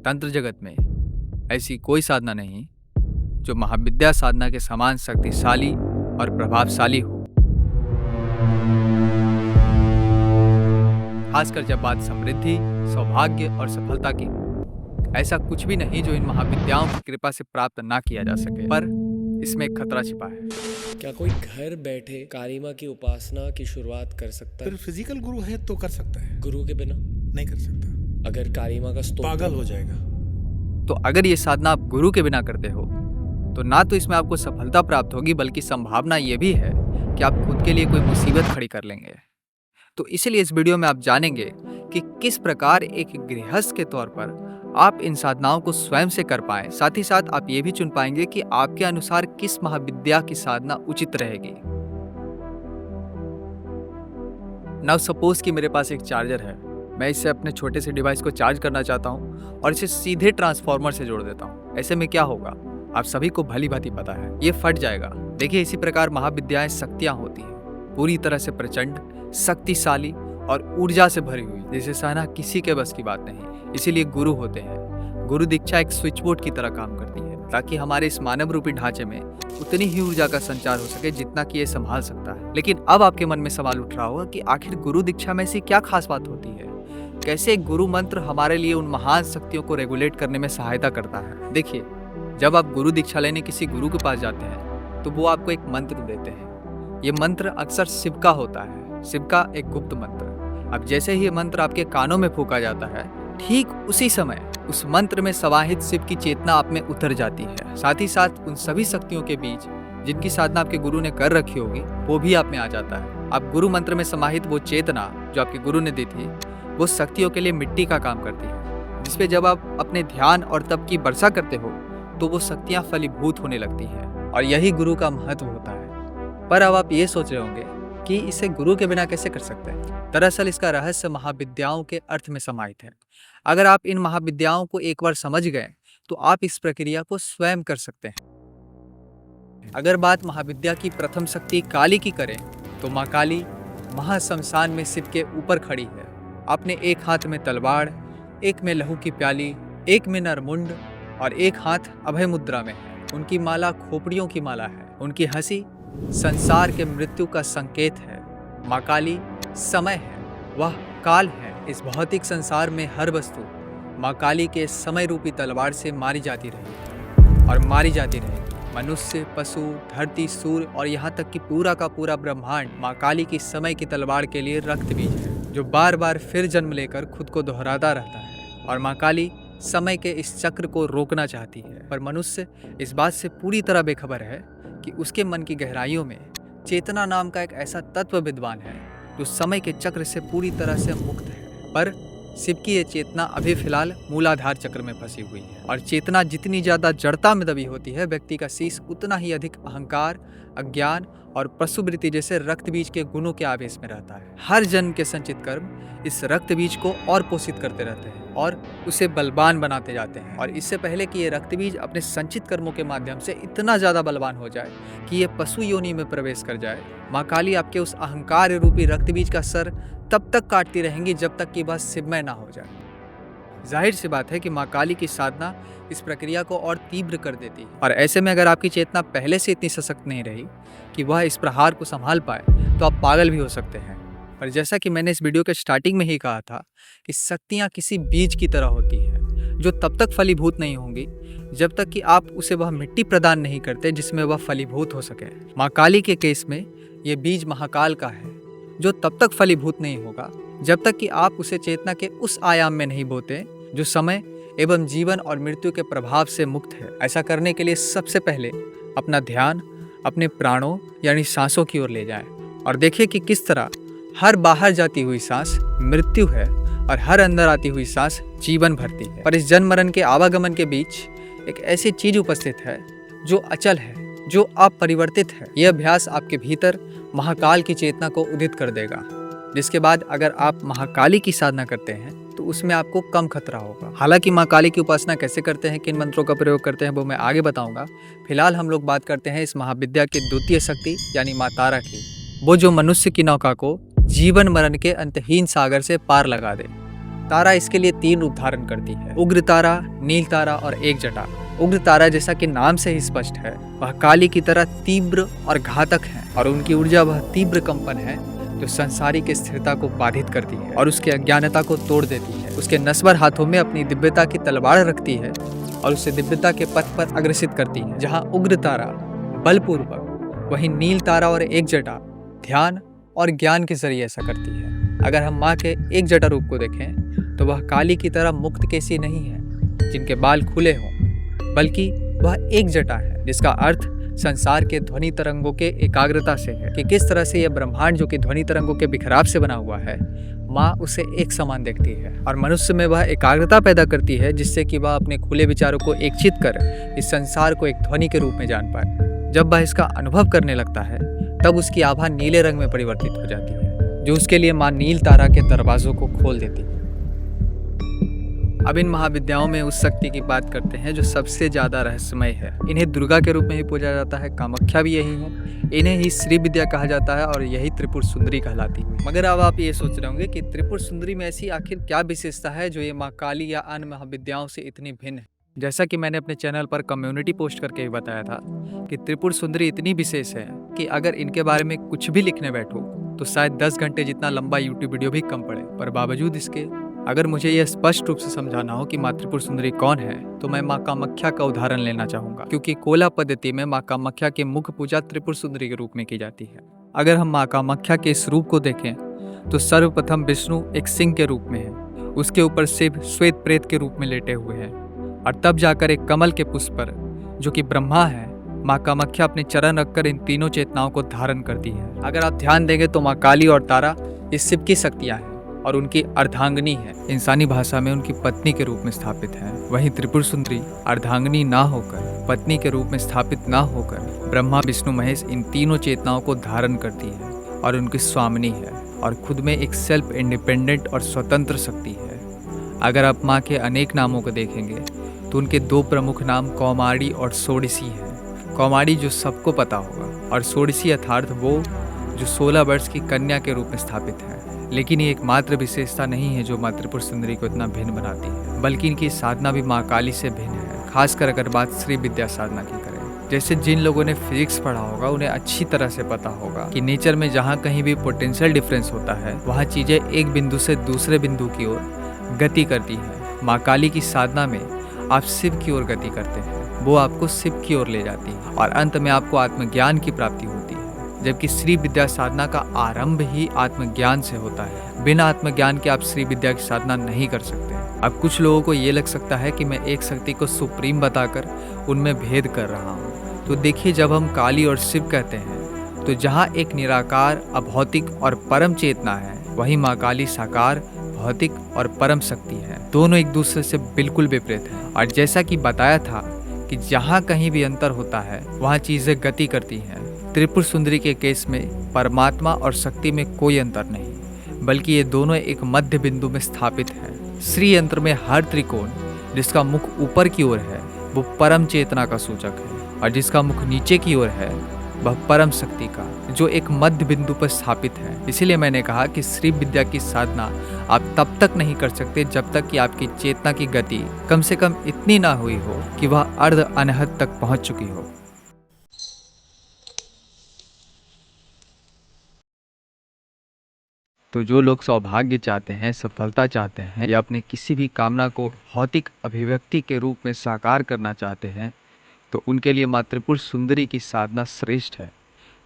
तंत्र जगत में ऐसी कोई साधना नहीं जो महाविद्या साधना के समान शक्तिशाली और प्रभावशाली हो। खासकर जब बात समृद्धि, सौभाग्य और सफलता की हो। ऐसा कुछ भी नहीं जो इन महाविद्याओं की कृपा से प्राप्त ना किया जा सके, पर इसमें एक खतरा छिपा है। क्या कोई घर बैठे कारिमा की उपासना की शुरुआत कर सकता है? फिर फिजिकल गुरु है तो कर सकता है, गुरु के बिना नहीं कर सकता, अगर कारिमा का स्तोत्र पागल हो जाएगा। तो अगर ये साधना आप गुरु के बिना करते हो तो ना तो इसमें आपको सफलता प्राप्त होगी, बल्कि संभावना ये भी है कि आप खुद के लिए कोई मुसीबत खड़ी कर लेंगे। तो इसलिए इस वीडियो में आप जानेंगे कि किस प्रकार एक गृहस्थ के तौर पर आप इन साधनाओं को स्वयं से कर पाएं। साथ ही साथ आप ये भी चुन पाएंगे कि आपके अनुसार किस महाविद्या की साधना उचित रहेगी। नाउ सपोज कि मेरे पास एक चार्जर है, मैं इससे अपने छोटे से डिवाइस को चार्ज करना चाहता हूँ और इसे सीधे ट्रांसफार्मर से जोड़ देता हूँ। ऐसे में क्या होगा, आप सभी को भली भांति पता है, ये फट जाएगा। देखिए, इसी प्रकार महाविद्याएं शक्तियां होती हैं, पूरी तरह से प्रचंड, शक्तिशाली और ऊर्जा से भरी हुई, जिसे सहना किसी के बस की बात नहीं। इसीलिए गुरु होते हैं। गुरु दीक्षा एक स्विच बोर्ड की तरह काम करती है, ताकि हमारे इस मानव रूपी ढांचे में उतनी ही ऊर्जा का संचार हो सके जितना कि ये संभाल सकता है। लेकिन अब आपके मन में सवाल उठ रहा होगा कि आखिर गुरु दीक्षा में ऐसी क्या खास बात होती है? कैसे एक गुरु मंत्र हमारे लिए उन महान शक्तियों को रेगुलेट करने में सहायता करता है? देखिए, जब आप गुरु दीक्षा लेने किसी गुरु के पास जाते हैं तो वो आपको एक मंत्र देते हैं। ये मंत्र अक्सर शिव का होता है, शिव का एक गुप्त मंत्र। अब जैसे ही ये मंत्र आपके कानों में फूंका जाता है, ठीक उसी समय उस मंत्र में समाहित शिव की चेतना आप में उतर जाती है। साथ ही साथ उन सभी शक्तियों के बीच जिनकी साधना आपके गुरु ने कर रखी होगी, वो भी आप में आ जाता है। अब गुरु मंत्र में समाहित वो चेतना जो आपके गुरु ने दी थी, वो शक्तियों के लिए मिट्टी का काम करती है, जिसपे जब आप अपने ध्यान और तप की वर्षा करते हो तो वो शक्तियां फलीभूत होने लगती हैं। और यही गुरु का महत्व होता है। पर अब आप ये सोच रहे होंगे कि इसे गुरु के बिना कैसे कर सकते हैं? दरअसल इसका रहस्य महाविद्याओं के अर्थ में समाहित है। अगर आप इन महाविद्याओं को एक बार समझ गए तो आप इस प्रक्रिया को स्वयं कर सकते हैं। अगर बात महाविद्या की प्रथम शक्ति काली की करें तो माँ काली महाशमशान में शिव के ऊपर खड़ी है। अपने एक हाथ में तलवार, एक में लहू की प्याली, एक में नरमुंड और एक हाथ अभय मुद्रा में है। उनकी माला खोपड़ियों की माला है। उनकी हंसी संसार के मृत्यु का संकेत है। माँ काली समय है, वह काल है। इस भौतिक संसार में हर वस्तु माँ काली के समय रूपी तलवार से मारी जाती रही और मारी जाती रहेगी। मनुष्य, पशु, धरती, सूर्य और यहाँ तक कि पूरा का पूरा ब्रह्मांड माँ काली की समय की तलवार के लिए रक्त बीज है, जो बार बार फिर जन्म लेकर खुद को दोहराता रहता है। और माँ काली समय के इस चक्र को रोकना चाहती है, पर मनुष्य इस बात से पूरी तरह बेखबर है कि उसके मन की गहराइयों में चेतना नाम का एक ऐसा तत्व विद्वान है जो समय के चक्र से पूरी तरह से मुक्त है। पर शिव की ये चेतना अभी फिलहाल मूलाधार चक्र में फंसी हुई है। और चेतना जितनी ज्यादा जड़ता में दबी होती है, व्यक्ति का शीश उतना ही अधिक अहंकार, अज्ञान और पशुवृत्ति जैसे रक्त बीज के गुणों के आवेश में रहता है। हर जन्म के संचित कर्म इस रक्त बीज को और पोषित करते रहते हैं और उसे बलवान बनाते जाते हैं। और इससे पहले कि ये रक्त बीज अपने संचित कर्मों के माध्यम से इतना ज्यादा बलवान हो जाए कि ये पशु योनि में प्रवेश कर जाए, माँ काली आपके उस अहंकार रूपी रक्त बीज का सर तब तक काटती रहेंगी जब तक कि वह शिवमय ना हो जाए। जाहिर सी बात है कि माँ काली की साधना इस प्रक्रिया को और तीव्र कर देती है। और ऐसे में अगर आपकी चेतना पहले से इतनी सशक्त नहीं रही कि वह इस प्रहार को संभाल पाए, तो आप पागल भी हो सकते हैं। और जैसा कि मैंने इस वीडियो के स्टार्टिंग में ही कहा था कि शक्तियाँ किसी बीज की तरह होती है, जो तब तक फलीभूत नहीं होंगी जब तक कि आप उसे वह मिट्टी प्रदान नहीं करते जिसमें वह फलीभूत हो सके। माँ काली के केस में ये बीज महाकाल का है, जो तब तक फलीभूत नहीं होगा जब तक कि आप उसे चेतना के उस आयाम में नहीं बोते जो समय एवं जीवन और मृत्यु के प्रभाव से मुक्त है। ऐसा करने के लिए सबसे पहले अपना ध्यान अपने प्राणों यानी सांसों की ओर ले जाएं और देखिए कि किस तरह हर बाहर जाती हुई सांस मृत्यु है और हर अंदर आती हुई सांस जीवन भरती है। पर इस जन्म मरण के आवागमन के बीच एक ऐसी चीज उपस्थित है जो अचल है, जो अपरिवर्तित है। यह अभ्यास आपके भीतर महाकाल की चेतना को उदित कर देगा, जिसके बाद अगर आप महाकाली की साधना करते हैं तो उसमें आपको कम खतरा होगा। हालांकि माँ काली की उपासना कैसे करते हैं, किन मंत्रों का प्रयोग करते हैं, वो मैं आगे बताऊंगा। फिलहाल हम लोग बात करते हैं इस महाविद्या की द्वितीय शक्ति यानी माँ तारा की, वो जो मनुष्य की नौका को जीवन मरण के अंतहीन सागर से पार लगा दे। तारा इसके लिए 3 रूप धारण करती है, उग्र तारा, नील तारा और एक जटा। उग्र तारा जैसा कि नाम से ही स्पष्ट है, वह काली की तरह तीव्र और घातक है और उनकी ऊर्जा वह तीव्र कंपन है जो संसारिक स्थिरता को बाधित करती है और उसके अज्ञानता को तोड़ देती है। उसके नस्वर हाथों में अपनी दिव्यता की तलवार रखती है और उसे दिव्यता के पथ पर अग्रसित करती है। जहाँ उग्र तारा बलपूर्वक, वहीं नील तारा और एक जटा ध्यान और ज्ञान के जरिए ऐसा करती है। अगर हम माँ के एक जटा रूप को देखें तो वह काली की तरह मुक्त केसी नहीं है जिनके बाल खुले हों, बल्कि वह एक जटा है जिसका अर्थ संसार के ध्वनि तरंगों के एकाग्रता से है कि किस तरह से यह ब्रह्मांड जो कि ध्वनि तरंगों के बिखराव से बना हुआ है, माँ उसे एक समान देखती है और मनुष्य में वह एकाग्रता पैदा करती है जिससे कि वह अपने खुले विचारों को एकचित कर इस संसार को एक ध्वनि के रूप में जान पाए। जब वह इसका अनुभव करने लगता है तब उसकी आभा नीले रंग में परिवर्तित हो जाती है, जो उसके लिए माँ नील तारा के दरवाजों को खोल देती है। अब इन महाविद्याओं में उस शक्ति की बात करते हैं जो सबसे ज्यादा रहस्यमय है। इन्हें दुर्गा के रूप में ही पूजा जाता है, कामाख्या भी यही है, इन्हें ही श्री विद्या कहा जाता है और यही त्रिपुर सुंदरी कहलाती है। मगर अब आप ये सोच रहे होंगे कि त्रिपुर सुंदरी में ऐसी आखिर क्या विशेषता है जो ये माँ काली या अन्य महाविद्याओं से इतनी भिन्न है। जैसा कि मैंने अपने चैनल पर कम्युनिटी पोस्ट करके ही बताया था कि त्रिपुर सुंदरी इतनी विशेष है कि अगर इनके बारे में कुछ भी लिखने बैठो तो शायद 10 घंटे जितना लंबा यूट्यूब वीडियो भी कम पड़े। पर बावजूद इसके अगर मुझे यह स्पष्ट रूप से समझाना हो कि माँ त्रिपुर सुंदरी कौन है तो मैं माँ कामाख्या का उदाहरण लेना चाहूँगा, क्योंकि कोला पद्धति में माँ कामाख्या की मुख्य पूजा त्रिपुर सुंदरी के रूप में की जाती है। अगर हम माँ कामाख्या के इस रूप को देखें तो सर्वप्रथम विष्णु एक सिंह के रूप में है, उसके ऊपर शिव श्वेत प्रेत के रूप में लेटे हुए हैं और तब जाकर एक कमल के पुष्प पर जो कि ब्रह्मा है, माँ कामाख्या अपने चरण रखकर इन तीनों चेतनाओं को धारण करती है। अगर आप ध्यान देंगे तो माँ काली और तारा ये शिव की शक्तियाँ हैं और उनकी अर्धांगिनी है, इंसानी भाषा में उनकी पत्नी के रूप में स्थापित है। वहीं त्रिपुर सुंदरी अर्धांगिनी ना होकर, पत्नी के रूप में स्थापित ना होकर ब्रह्मा विष्णु महेश इन तीनों चेतनाओं को धारण करती है और उनकी स्वामिनी है और खुद में एक सेल्फ इंडिपेंडेंट और स्वतंत्र शक्ति है। अगर आप माँ के अनेक नामों को देखेंगे तो उनके 2 प्रमुख नाम कौमारी और सोडिसी हैं। कौमारी जो सबको पता होगा और सोडिसी अर्थात वो जो 16 वर्ष की कन्या के रूप में स्थापित है। लेकिन ये एकमात्र विशेषता नहीं है जो माँ त्रिपुर सुंदरी को इतना भिन्न बनाती है, बल्कि इनकी साधना भी माँ काली से भिन्न है। खासकर अगर बात श्री विद्या साधना की करें, जैसे जिन लोगों ने फिजिक्स पढ़ा होगा उन्हें अच्छी तरह से पता होगा कि नेचर में जहाँ कहीं भी पोटेंशियल डिफरेंस होता है वहाँ चीजें एक बिंदु से दूसरे बिंदु की ओर गति करती है। माँ काली की साधना में आप शिव की ओर गति करते हैं, वो आपको शिव की ओर ले जाती है और अंत में आपको आत्मज्ञान की प्राप्ति होती है। जबकि श्री विद्या साधना का आरंभ ही आत्मज्ञान से होता है। बिना आत्मज्ञान के आप श्री विद्या की साधना नहीं कर सकते। अब कुछ लोगों को ये लग सकता है कि मैं एक शक्ति को सुप्रीम बताकर उनमें भेद कर रहा हूँ। तो देखिए, जब हम काली और शिव कहते हैं तो जहाँ एक निराकार अभौतिक और परम चेतना है, वहीं माँ काली साकार भौतिक और परम शक्ति है। दोनों एक दूसरे से बिल्कुल विपरीत हैं और जैसा कि बताया था कि जहाँ कहीं भी अंतर होता है वहाँ चीजें गति करती हैं। त्रिपुर सुंदरी के केस में परमात्मा और शक्ति में कोई अंतर नहीं, बल्कि ये दोनों एक मध्य बिंदु में स्थापित है। श्री यंत्र में हर त्रिकोण जिसका मुख ऊपर की ओर है वो परम चेतना का सूचक है और जिसका मुख नीचे की ओर है वह परम शक्ति का, जो एक मध्य बिंदु पर स्थापित है। इसीलिए मैंने कहा कि श्री विद्या की साधना आप तब तक नहीं कर सकते जब तक कि आपकी चेतना की गति कम से कम इतनी ना हुई हो कि वह अर्ध अनहद तक पहुंच चुकी हो। तो जो लोग सौभाग्य चाहते हैं, सफलता चाहते हैं या अपने किसी भी कामना को भौतिक अभिव्यक्ति के रूप में साकार करना चाहते हैं तो उनके लिए माँ त्रिपुर सुंदरी की साधना श्रेष्ठ है।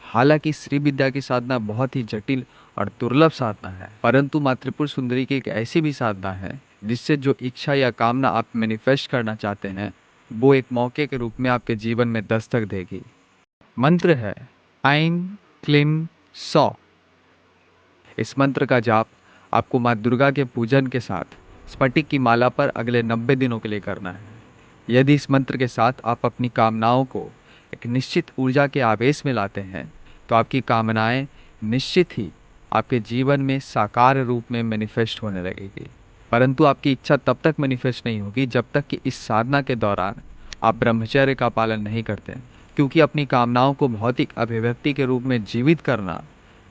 हालांकि श्री विद्या की साधना बहुत ही जटिल और दुर्लभ साधना है, परंतु माँ त्रिपुर सुंदरी की एक ऐसी भी साधना है जिससे जो इच्छा या कामना आप मैनिफेस्ट करना चाहते हैं वो एक मौके के रूप में आपके जीवन में दस्तक देगी। मंत्र है ऐं क्लीं सौः। इस मंत्र का जाप आपको माँ दुर्गा के पूजन के साथ स्फटिक की माला पर अगले 90 दिनों के लिए करना है। यदि इस मंत्र के साथ आप अपनी कामनाओं को एक निश्चित ऊर्जा के आवेश में लाते हैं तो आपकी कामनाएं निश्चित ही आपके जीवन में साकार रूप में मैनिफेस्ट होने लगेगी। परंतु आपकी इच्छा तब तक मैनिफेस्ट नहीं होगी जब तक कि इस साधना के दौरान आप ब्रह्मचर्य का पालन नहीं करते, क्योंकि अपनी कामनाओं को भौतिक अभिव्यक्ति के रूप में जीवित करना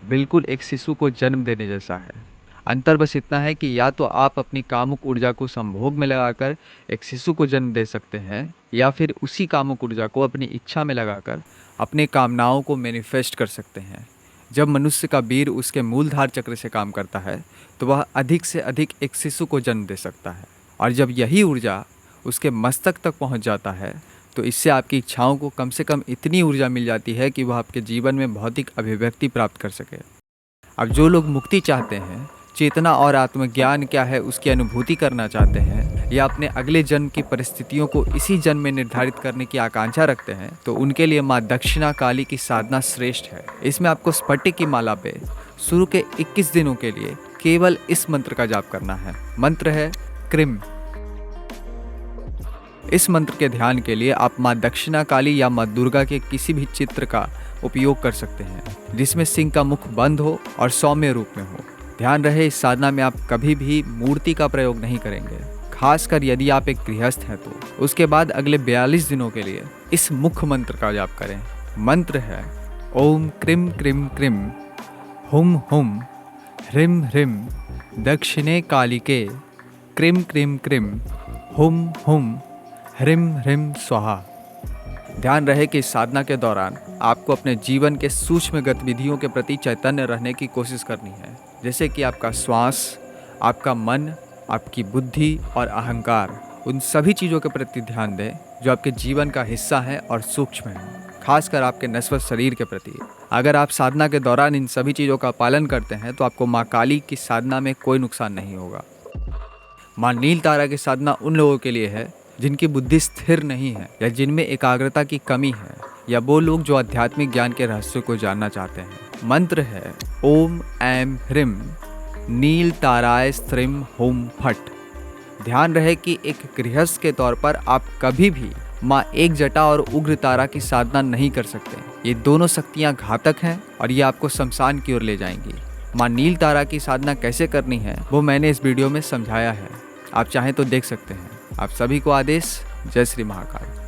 बिल्कुल एक शिशु को जन्म देने जैसा है। अंतर बस इतना है कि या तो आप अपनी कामुक ऊर्जा को संभोग में लगाकर एक शिशु को जन्म दे सकते हैं, या फिर उसी कामुक ऊर्जा को अपनी इच्छा में लगाकर अपने कामनाओं को मैनिफेस्ट कर सकते हैं। जब मनुष्य का वीर उसके मूलधार चक्र से काम करता है तो वह अधिक से अधिक एक शिशु को जन्म दे सकता है, और जब यही ऊर्जा उसके मस्तक तक पहुंच जाता है तो इससे आपकी इच्छाओं को कम से कम इतनी ऊर्जा मिल जाती है कि वह आपके जीवन में भौतिक अभिव्यक्ति प्राप्त कर सके। अब जो लोग मुक्ति चाहते हैं, चेतना और आत्मज्ञान क्या है उसकी अनुभूति करना चाहते हैं, या अपने अगले जन्म की परिस्थितियों को इसी जन्म में निर्धारित करने की आकांक्षा रखते हैं, तो उनके लिए माँ दक्षिणा काली की साधना श्रेष्ठ है। इसमें आपको स्फटिक की माला पे शुरू के 21 दिनों के लिए केवल इस मंत्र का जाप करना है। मंत्र है क्रिम। इस मंत्र के ध्यान के लिए आप माँ दक्षिणा काली या माँ दुर्गा के किसी भी चित्र का उपयोग कर सकते हैं जिसमें सिंह का मुख बंद हो और सौम्य रूप में हो। ध्यान रहे, इस साधना में आप कभी भी मूर्ति का प्रयोग नहीं करेंगे, खासकर यदि आप एक गृहस्थ हैं तो। उसके बाद अगले 42 दिनों के लिए इस मुख्य मंत्र का जाप करें। मंत्र है ओम क्रिम क्रिम क्रिम हुम हुम ह्रीम ह्रीम दक्षिणे कालिके क्रिम क्रिम क्रिम हुम हुम ह्रीम ह्रीम स्वाहा। ध्यान रहे कि इस साधना के दौरान आपको अपने जीवन के सूक्ष्म गतिविधियों के प्रति चैतन्य रहने की कोशिश करनी है, जैसे कि आपका श्वास, आपका मन, आपकी बुद्धि और अहंकार। उन सभी चीज़ों के प्रति ध्यान दें जो आपके जीवन का हिस्सा है और सूक्ष्म है, खासकर आपके नश्वर शरीर के प्रति। अगर आप साधना के दौरान इन सभी चीज़ों का पालन करते हैं तो आपको माँ काली की साधना में कोई नुकसान नहीं होगा। माँ नील तारा की साधना उन लोगों के लिए है जिनकी बुद्धि स्थिर नहीं है या जिनमें एकाग्रता की कमी है, या वो लोग जो आध्यात्मिक ज्ञान के रहस्य को जानना चाहते हैं। मंत्र है ओम ऐम ह्रीम नील ताराय स्त्रिम होम फट। ध्यान रहे कि एक गृहस्थ के तौर पर आप कभी भी माँ एक जटा और उग्र तारा की साधना नहीं कर सकते। ये दोनों शक्तियाँ घातक हैं और ये आपको शमशान की ओर ले जाएंगी। माँ नील तारा की साधना कैसे करनी है वो मैंने इस वीडियो में समझाया है, आप चाहें तो देख सकते हैं। आप सभी को आदेश। जय श्री महाकाल।